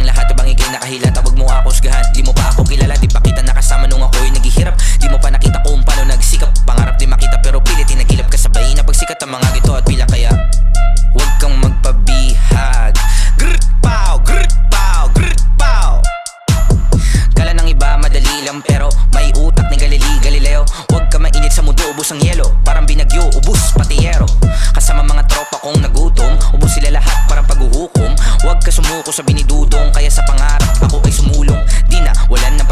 lahat, abang ikay nakahila. Tawag mo ako husgahan, di mo pa ako kilala. Di pa kita nakasama nung ako'y naghihirap. Di mo pa nakita kung paano nagsikap. Pangarap di makita pero pilit tinagilap. Kasabay na pagsikat ang mga gito at pila. Kaya huwag kang magpabihag. Grrt pow, grrt pow, grrt pow. Kala ng iba madali lang pero may utak ni Galileo. Huwag ka mainit sa mundo, ubos ang yelo. Parang binagyo, ubos pati yero. Kasama mga tropa kong nagutom, ubos sila lahat parang paghuhukom. Huwag ka sumuko sa binidudong, kaya sa pangarap ako ay sumulong. Di na, wala na